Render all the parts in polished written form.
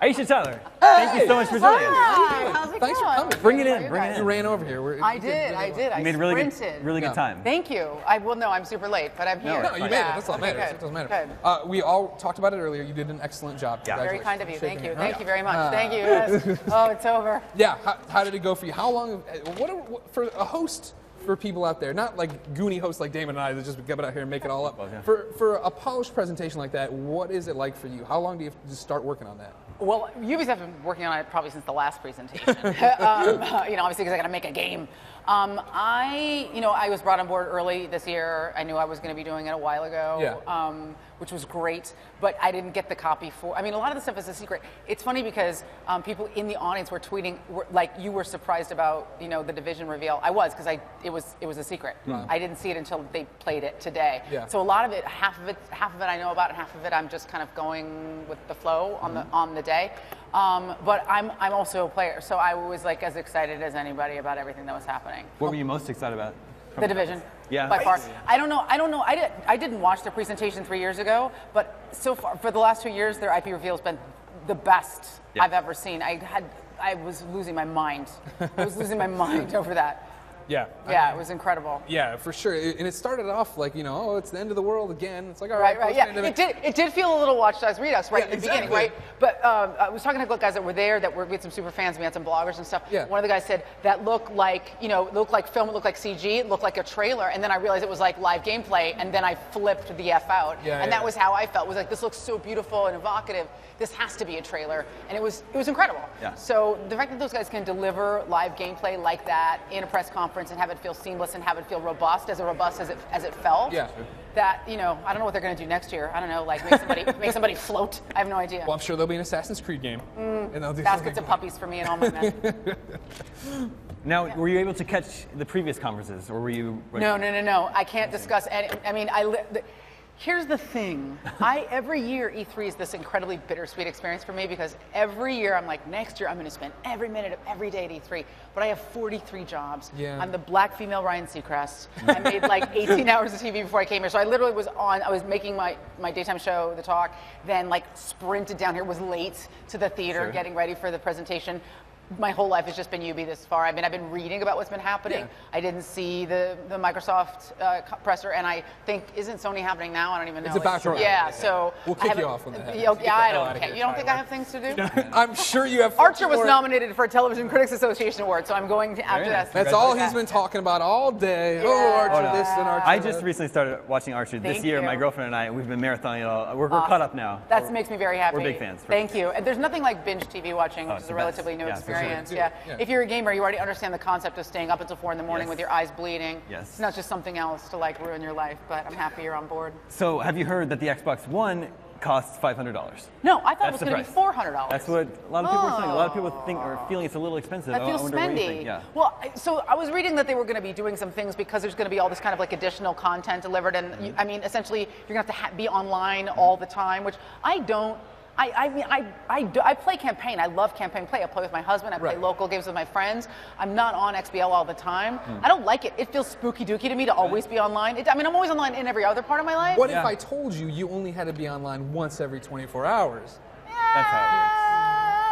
Aisha Tyler, thank you so much for joining us. Hi, how's it Thanks for going? coming. Bring it in, bring it You in. ran over here. I did. You made really good time. Thank you. Well, no, I'm super late, but I'm here. No, you made it. That's all that matters. It doesn't matter. We all talked about it earlier. You did an excellent job. Yeah. Very kind of you. Thank you. Thank you very much. Ah. Thank you. Yes. Oh, it's over. Yeah. How did it go for you? How long? For a host? For people out there, not like Goonie hosts like Damon and I that just get out here and make it all up. Well, yeah. For a polished presentation like that, what is it like for you? How long do you have to just start working on that? Well, Ubisoft has been working on it probably since the last presentation. Obviously because I got to make a game. I was brought on board early this year. I knew I was going to be doing it a while ago, which was great. But I didn't get the copy for. I mean, a lot of the stuff is a secret. It's funny because people in the audience were tweeting like you were surprised about the Division reveal. I was because it was a secret. I didn't see it until they played it today. Yeah. So a lot of it, half of it I know about, and half of it I'm just kind of going with the flow on the day. But I'm also a player, so I was like as excited as anybody about everything that was happening. What were you most excited about? The Division. Yeah. By far. I don't know. I didn't watch their presentation 3 years ago, but so far for the last 2 years, their IP reveal has been the best I've ever seen. I was losing my mind. I was losing my mind over that. Yeah. Yeah, it was incredible. Yeah, for sure. And it started off like, it's the end of the world again. It's like, all right. right. Yeah, it did feel a little Watch Dogs Redux in the beginning, right? But I was talking to guys that were there we had some super fans, we had some bloggers and stuff. Yeah. One of the guys said that looked like, looked like film, it looked like CG, it looked like a trailer, and then I realized it was like live gameplay, and then I flipped the F out. That was how I felt. It was like, this looks so beautiful and evocative. This has to be a trailer, and it was incredible. Yeah. So the fact that those guys can deliver live gameplay like that in a press conference and have it feel seamless and have it feel robust as it felt. Yeah. That I don't know what they're going to do next year. I don't know, like make somebody float. I have no idea. Well, I'm sure there'll be an Assassin's Creed game. And they'll do Baskets of puppies for me and all my men. Now, were you able to catch the previous conferences, or were you? No. I can't discuss any. I mean, here's the thing. Every year E3 is this incredibly bittersweet experience for me because every year I'm like, next year I'm going to spend every minute of every day at E3. But I have 43 jobs. Yeah. I'm the black female Ryan Seacrest. I made like 18 hours of TV before I came here. So I literally I was making my daytime show, The Talk, then like sprinted down here, was late to the theater, getting ready for the presentation. My whole life has just been Ubi this far. I mean, I've been reading about what's been happening. Yeah. I didn't see the Microsoft presser, and I think, isn't Sony happening now? I don't even know. It's about to. Yeah, so we'll kick you off when that happens. I don't care. You don't think I have things to do? I'm sure you have. Archer was nominated for a Television Critics Association award, so I'm going after that. That's all he's been talking about all day. Yeah. Oh, Archer this and Archer I just recently started watching Archer this year. My girlfriend and I, we've been marathoning it all. We're caught up now. That makes me very happy. We're big fans. Thank you. And there's nothing like binge TV watching, which is a relatively new experience. Yeah. If you're a gamer, you already understand the concept of staying up until 4 in the morning with your eyes bleeding. Yes. It's not just something else to like ruin your life, but I'm happy you're on board. So, have you heard that the Xbox One costs $500? No, I thought it was going to be $400. That's what a lot of people are saying. A lot of people think or feeling it's a little expensive. That feels spendy. Yeah. Well, so I was reading that they were going to be doing some things because there's going to be all this kind of like additional content delivered, and I mean, essentially, you're going to have to be online all the time, which I don't. I play campaign. I love campaign play. I play with my husband. I play local games with my friends. I'm not on XBL all the time. I don't like it. It feels spooky dooky to me to always be online. I'm always online in every other part of my life. What if I told you only had to be online once every 24 hours? That's how it works.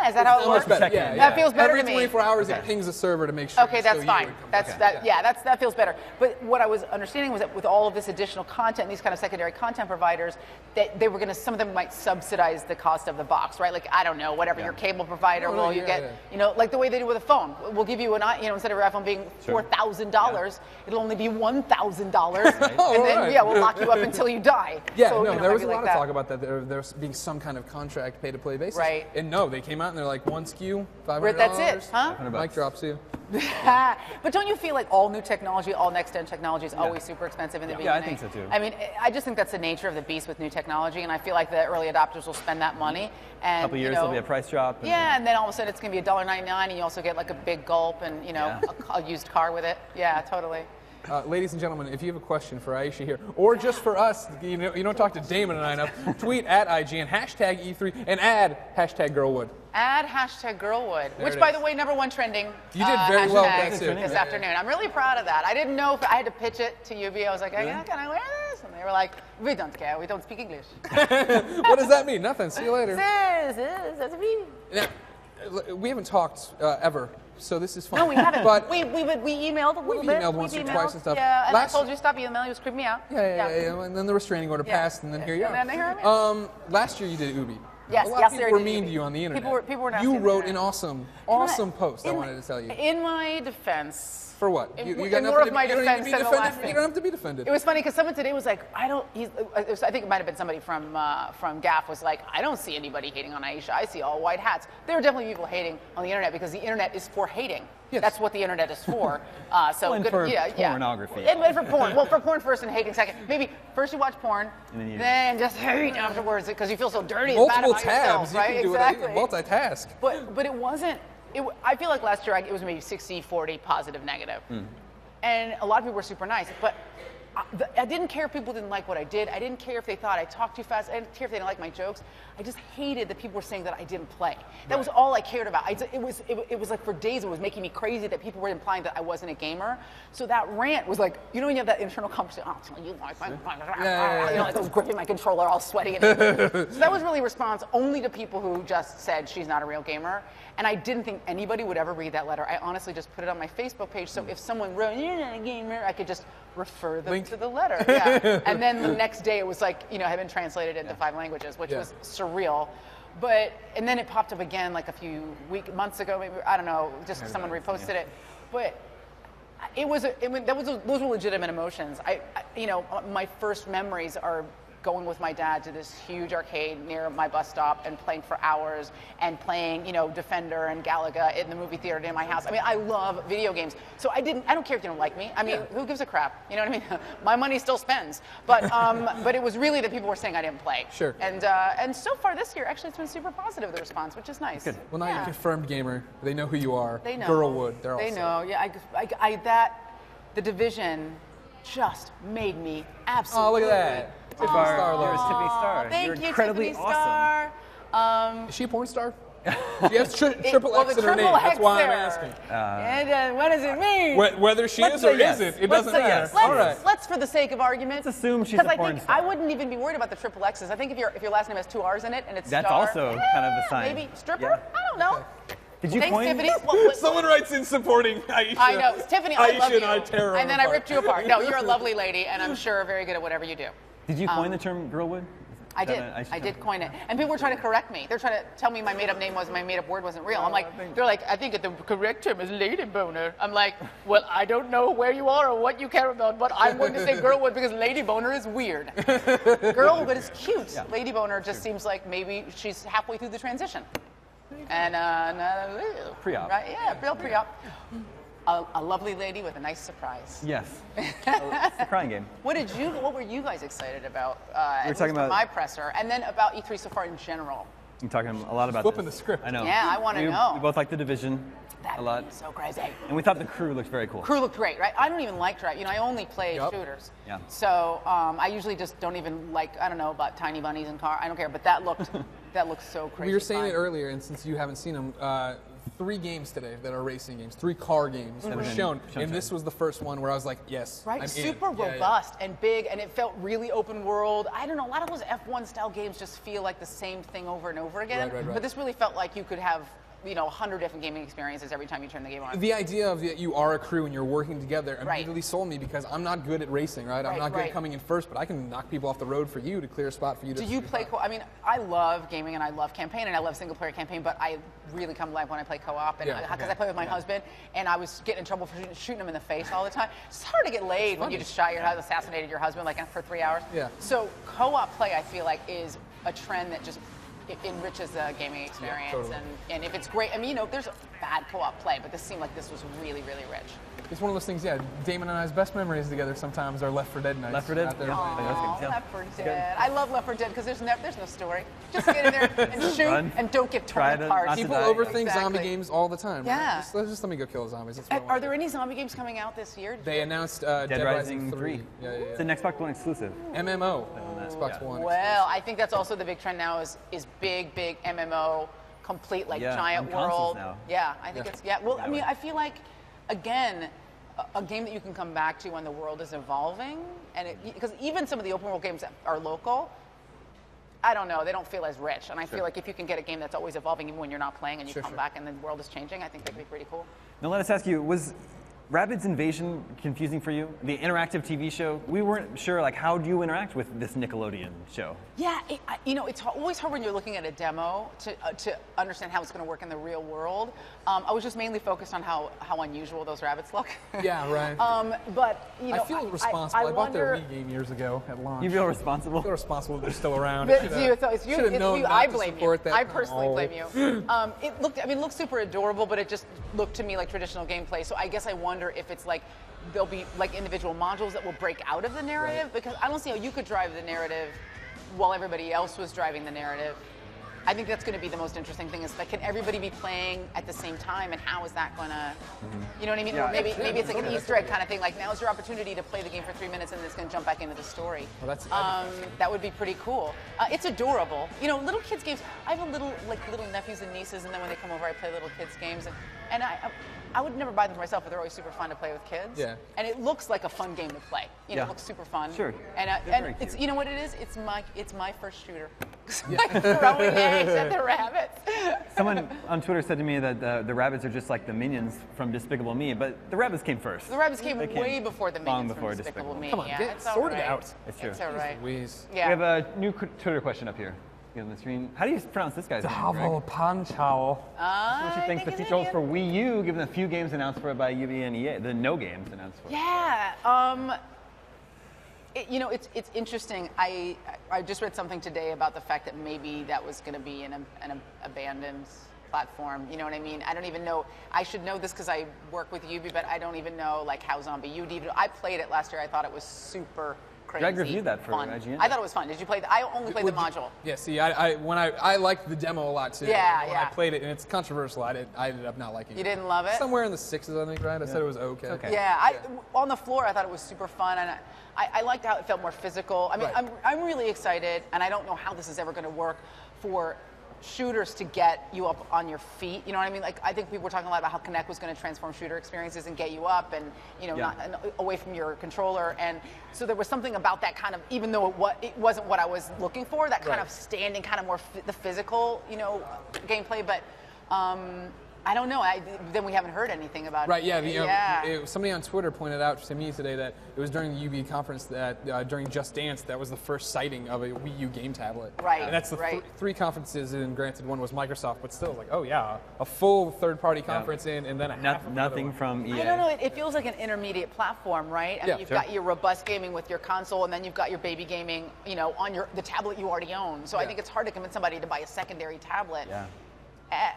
Is that how it works? That feels better to me. Every 24 hours, it pings a server to make sure. Okay, that's fine. That feels better. But what I was understanding was that with all of this additional content, these kind of secondary content providers, that they were going to, some of them might subsidize the cost of the box, right? Like, I don't know, whatever your cable provider will, you get, like the way they do with a phone. We'll give you instead of your iPhone being $4,000, it'll only be $1,000, and then we'll lock you up until you die. Yeah, so, there was a lot of talk about that. There being some kind of contract pay-to-play basis. Right. And no, they came out and they're like, one SKU, $500. That's it, huh? Mic drops you. But don't you feel like all new technology, all next-gen technology is always super expensive in the beginning? Yeah, I think so too. I mean, I just think that's the nature of the beast with new technology, and I feel like the early adopters will spend that money. And, a couple years, there'll be a price drop. And then all of a sudden it's going to be $1.99, and you also get like a big gulp and, a used car with it. Yeah, totally. Ladies and gentlemen, if you have a question for Aisha here, or just for us, you don't talk to Damon and I enough, tweet at IGN, hashtag E3, and add hashtag Girlwood. Add hashtag Girlwood, which, by the way, #1 trending. You did very well this afternoon. I'm really proud of that. I didn't know if I had to pitch it to Ubi. I was like, can I wear this? And they were like, we don't care. We don't speak English. What does that mean? Nothing. See you later. That's me. Now, we haven't talked ever, so this is fun. No, we haven't. But we emailed a little bit. We've emailed once or twice and stuff. Yeah, and I told you stop emailing. It was creeping me out. Yeah. And then the restraining order passed, and then here you are. And then here I am. Last year you did Ubi. Yes, a lot of people were mean to you on the internet. People were nasty. You wrote an awesome post. I wanted to tell you. In my defense. For what? You got nothing to be defended. You don't have to be defended. It was funny because someone today was like, I think it might have been somebody from GAF was like, I don't see anybody hating on Aisha. I see all white hats. There are definitely people hating on the internet because the internet is for hating. Yes. That's what the internet is for. Pornography. And for porn. Well, for porn first and hating second. Maybe first you watch porn, then just hate afterwards because you feel so dirty and bad about tabs. yourself, right? You can do it. Multitask. But it wasn't. I feel like last year it was maybe 60-40 positive negative. And a lot of people were super nice. But I didn't care if people didn't like what I did. I didn't care if they thought I talked too fast. I didn't care if they didn't like my jokes. I just hated that people were saying that I didn't play. That was all I cared about. It was like for days it was making me crazy that people were implying that I wasn't a gamer. So that rant was like, you know when you have that internal conversation, you know, I was gripping my controller all sweaty. So that was really a response only to people who just said she's not a real gamer. And I didn't think anybody would ever read that letter. I honestly just put it on my Facebook page. So if someone wrote, you're not a gamer, I could just refer them to the letter. Yeah. And then the next day it was like, had been translated into 5 languages, which was surreal. And then it popped up again like a few months ago, maybe, I don't know, just someone reposted it. But those were legitimate emotions. My first memories are going with my dad to this huge arcade near my bus stop and playing for hours and playing, Defender and Galaga in the movie theater near my house. I mean, I love video games. So I don't care if you don't like me. I mean, who gives a crap? You know what I mean? My money still spends. But it was really that people were saying I didn't play. Sure. And so far this year, actually, it's been super positive, the response, which is nice. Good. Well, now you're a confirmed gamer. They know who you are. They know. Girlwood. They're all They know. Yeah, the Division just made me absolutely. Oh, look at that. Tiffany Star. Thank You're you, incredibly Tiffany awesome. Star. Is she a porn star? She has triple X in her name. That's why I'm asking. And what does it mean? Whether she is or isn't, it doesn't matter. All right. Let's, for the sake of argument, let's assume she's a porn star. Because I wouldn't even be worried about the triple X's. I think if your last name has 2 R's in it and it's that's Star, also kind of a sign. Maybe stripper. I don't know. Did you Thanks, coin? Tiffany. Someone writes in supporting Aisha. I know, Tiffany. I love you. and I tear her and then I apart. ripped you apart. No, you're a lovely lady, and I'm sure very good at whatever you do. Did you coin the term Girlwood? I did coin it. And people were trying to correct me. They're trying to tell me my made-up name my made-up word wasn't real. I'm like, I think the correct term is Lady Boner. I'm like, well, I don't know where you are or what you care about, but I'm going to say Girlwood because Lady Boner is weird. Girlwood is cute. Yeah. Lady Boner just seems like maybe she's halfway through the transition. And pre-op. Right? Yeah, real pre-op. A lovely lady with a nice surprise. Yes. It's a crying game. What were you guys excited about? We were talking about my presser, and then about E3 so far in general. I'm talking a lot about flipping the script. I know. Yeah, I want to know. We both like the Division a lot. So crazy. And we thought the crew looked very cool. Crew looked great, right? I don't even like drive. I only play shooters. Yeah. So I usually just don't even like. I don't know about tiny bunnies and car. I don't care. But that looked so crazy. We were saying it earlier, and since you haven't seen them. 3 games today that are racing games, 3 car games that were shown, and this was the first one where I was like, yes, right, I'm super robust and big, and it felt really open world. I don't know, a lot of those F1 style games just feel like the same thing over and over again, right. But this really felt like you could have 100 different gaming experiences every time you turn the game on. The idea of that you are a crew and you're working together immediately sold me because I'm not good at racing, right? I'm not good at coming in first, but I can knock people off the road for you to clear a spot for you to. Do you play co-op? I mean, I love gaming and I love campaign and I love single player campaign, but I really come alive when I play co-op and because I play with my husband and I was getting in trouble for shooting him in the face all the time. It's hard to get laid when you just assassinated your husband like for 3 hours. Yeah. So co-op play, I feel like, is a trend that just it enriches the gaming experience, totally. and if it's great, I mean, there's bad co-op play, but this seemed like this was really, really rich. It's one of those things, Damon and I's best memories together sometimes are Left 4 Dead nights. Left 4 Dead? Left 4 Dead. I love Left 4 Dead because there's no story. Just get in there and shoot and don't get torn apart. People overthink zombie games all Right? the time. Yeah. Right? Just let me go kill the zombies. Are there any zombie games coming out this year? They announced Dead Rising 3. Yeah. It's an Xbox One exclusive. MMO. Xbox One. Well, I think that's also the big trend now is big MMO, complete giant world. now. Yeah, I think it's Well, I mean, I feel like again, a game that you can come back to when the world is evolving, and because even some of the open world games that are local, I don't know, they don't feel as rich. And I feel like if you can get a game that's always evolving, even when you're not playing, and you come back and the world is changing, I think that could be pretty cool. Now let us ask you, was Rabbids Invasion confusing for you? The interactive TV show? We weren't sure, like, how do you interact with this Nickelodeon show? Yeah, it's always hard when you're looking at a demo to understand how it's going to work in the real world. I was just mainly focused on how unusual those rabbits look. Yeah, right. But I feel responsible. I bought their Wii game years ago at launch. You feel responsible? I feel responsible that they're still around. It's you. I blame you. That. I personally blame you. It looked super adorable, but it just looked to me like traditional gameplay. So I guess I wonder if it's like there'll be like individual modules that will break out of the narrative, because I don't see how you could drive the narrative while everybody else was driving the narrative. I think that's going to be the most interesting thing, is that can everybody be playing at the same time, and how is that going to, you know what I mean? Yeah, or maybe it's like an Easter egg kind of thing, like now's your opportunity to play the game for 3 minutes and then it's going to jump back into the story. Well, that would be pretty cool. It's adorable. You know, little kids games, I have little nephews and nieces, and then when they come over I play little kids games, and I would never buy them for myself, but they're always super fun to play with kids. Yeah. And it looks like a fun game to play. You know, it looks super fun. Sure. And it's, you know what it is? It's my first shooter. Like throwing eggs at the rabbits. Someone on Twitter said to me that the rabbits are just like the minions from Despicable Me, but the rabbits came first. The rabbits came way before the minions before from Despicable Me. Come on, yeah, get sorted out. It's true. It's all right. Louise. Yeah. We have a new Twitter question up here on the screen. How do you pronounce this guy's name, Greg? Panchao. What she thinks the controls for Wii U, given the few games announced for it by Ubi and EA, the no games announced for it. Yeah. You know, it's interesting. I just read something today about the fact that maybe that was going to be an abandoned platform. You know what I mean? I don't even know. I should know this because I work with Ubi, but I don't even know like how Zombie U. I played it last year. I thought it was super crazy. Greg reviewed that for fun. IGN. I thought it was fun. Did you play? I only played the module. Yeah. See, I liked the demo a lot too. Yeah, when I played it, and it's controversial. I ended up not liking it. You didn't love it? Somewhere in the 6s, I think. Right? I said it was okay. Yeah. On the floor, I thought it was super fun, and I liked how it felt more physical. I mean, I'm really excited, and I don't know how this is ever going to work for shooters to get you up on your feet. You know what I mean? Like, I think people were talking a lot about how Kinect was going to transform shooter experiences and get you up and, you know, not away from your controller. And so there was something about that kind of, even though it wasn't what I was looking for, that kind of standing, kind of more the physical, you know, gameplay. But I don't know. Then we haven't heard anything about it. Yeah. Somebody on Twitter pointed out to me today that it was during the Ubi conference that during Just Dance that was the first sighting of a Wii U game tablet. Right. And that's the three conferences, and granted one was Microsoft, but still like, oh yeah, a full third-party conference in, and then nothing from EA. I don't know. It feels like an intermediate platform, right? I mean, you've got your robust gaming with your console, and then you've got your baby gaming, you know, on the tablet you already own. So I think it's hard to convince somebody to buy a secondary tablet. Yeah.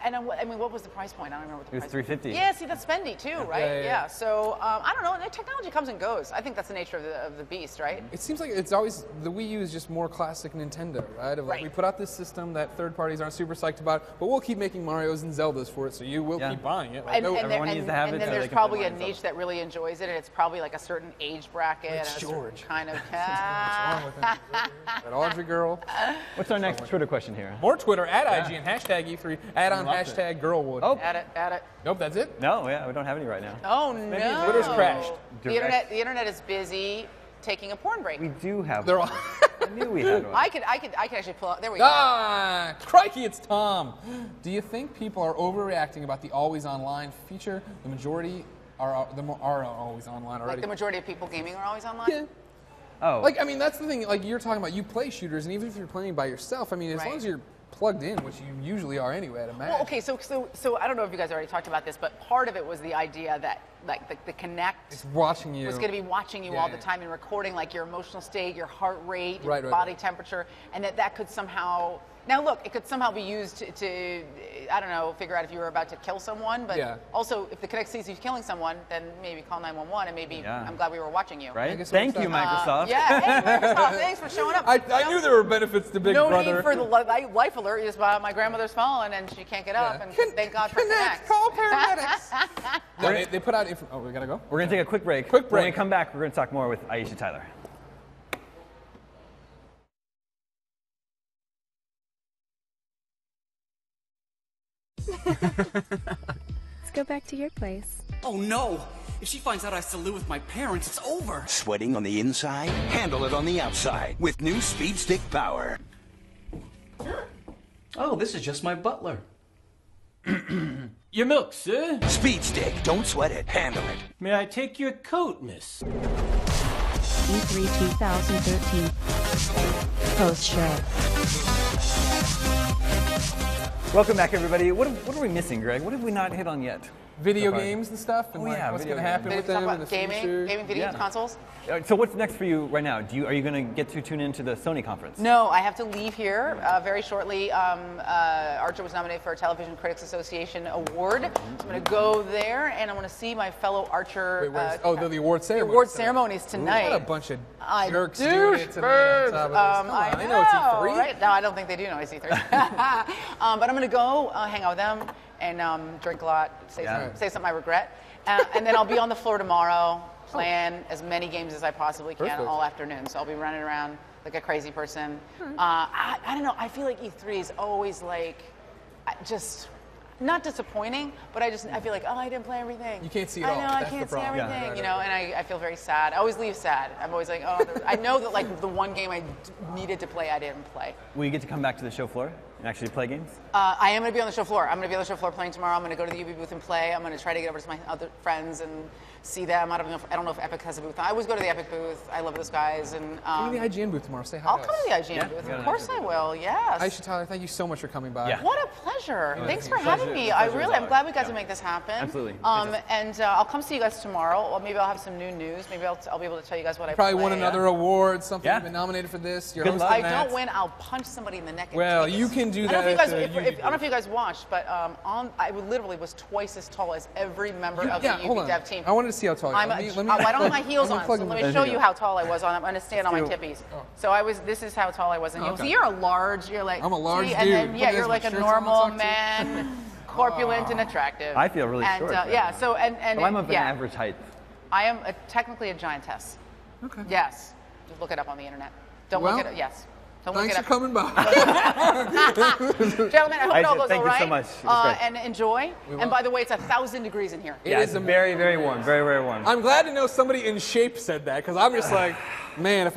And I mean, what was the price point? I don't remember what the price was. It was $350. Yeah, see, that's spendy too, right? Yeah. So I don't know. Technology comes and goes. I think that's the nature of the beast, right? It seems like it's always the Wii U is just more classic Nintendo, right? Of like we put out this system that third parties aren't super psyched about, but we'll keep making Marios and Zeldas for it, so you will keep buying it. Like, everyone needs to have it. And then there's probably a niche that really enjoys it, and it's probably like a certain age bracket. It's George. Kind of. What's wrong with him? That Audrey girl. What's our next Twitter question here? More Twitter at IGN #E3. Add on #Girlwood. Oh. Add it. Nope, that's it? No, we don't have any right now. Oh, no. Maybe Twitter's crashed. The internet is busy taking a porn break. We do have They're one. I knew we had one. I could actually pull out. There we go. Crikey, it's Tom. Do you think people are overreacting about the always online feature? The majority are always online already. Like the majority of people gaming are always online? Yeah. Oh. Like, I mean, that's the thing. Like, you're talking about, you play shooters, and even if you're playing by yourself, I mean, as long as you're plugged in, which you usually are anyway, I'd imagine. Well, okay, so I don't know if you guys already talked about this, but part of it was the idea that like the Kinect is watching you. Was going to be watching you all the time and recording like your emotional state, your heart rate, your body temperature, and that could somehow. Now look, it could somehow be used to I don't know, figure out if you were about to kill someone, but also if the Kinect sees you killing someone, then maybe call 911 and maybe I'm glad we were watching you. Right? Thank you, Microsoft. Hey, Microsoft, thanks for showing up. I knew there were benefits to Big Brother. No need for the life alert. You just my grandmother's fallen and she can't get up, and thank God for Kinect. Call paramedics. No, they put out oh, we gotta go? We're gonna take a quick break. When we come back, we're gonna talk more with Aisha Tyler. Let's go back to your place. Oh no! If she finds out I still live with my parents, it's over. Sweating on the inside? Handle it on the outside with new Speed Stick Power. Oh, this is just my butler. Your milk, sir? Speed Stick. Don't sweat it. Handle it. May I take your coat, miss? E3 2013 Post Show. Welcome back, everybody. What are we missing, Greg? What have we not hit on yet? Video games and stuff, and what's going to happen with them in the future. Gaming video consoles. So what's next for you right now? Are you going to get to tune into the Sony conference? No, I have to leave here very shortly. Archer was nominated for a Television Critics Association award. So I'm going to go there, and I'm going to see my fellow Archer. The award ceremony. The award ceremonies tonight. What a bunch of jerks doing it tonight. I know it's E3. Right? No, I don't think they do know it's E3. But I'm going to go hang out with them and drink a lot, say something I regret. And then I'll be on the floor tomorrow, playing as many games as I possibly can all afternoon. So I'll be running around like a crazy person. I don't know. I feel like E3 is always like just not disappointing, but I feel like, I didn't play everything. You can't see it all. I know, I can't see everything, you know, and I feel very sad. I always leave sad. I'm always like, I know that like the one game I needed to play, I didn't play. Will you get to come back to the show floor and actually play games? I am going to be on the show floor. I'm going to be on the show floor playing tomorrow. I'm going to go to the UB booth and play. I'm going to try to get over to my other friends and see them. I don't know if Epic has a booth. I always go to the Epic booth. I love those guys. And come to the IGN booth tomorrow. Say hi. I'll come to the IGN booth. Of course I will. Yes. Aisha Tyler, thank you so much for coming by. Yeah. What a pleasure. Thanks for having me. I'm glad we got to make this happen. Absolutely. And I'll come see you guys tomorrow. Or maybe I'll have some new news. Maybe I'll be able to tell you guys what I probably won another award. Something you've been nominated for this. You're hosting I don't win. I'll punch somebody in the neck. Well, you can do that. I don't know if you guys watched, but I literally was twice as tall as every member of the UB dev team. I wanted to see how tall you are. I don't have my heels on, so let me show you how tall I was on. I'm going to stand on my tippies. So this is how tall I was in heels. So you're a large, you're like... I'm a large dude. And then, you're like a normal man, corpulent and attractive. I feel really short. So, well, I'm of an average height. I am technically a giantess. Okay. Yes. Just look it up on the internet. Don't look it up. Yes. Thanks for coming by. Gentlemen, I hope it all goes all right. Thank you so much. And enjoy. And by the way, it's 1,000 degrees in here. It is very, very warm. Very, very warm. I'm glad to know somebody in shape said that, because I'm just like, man, if I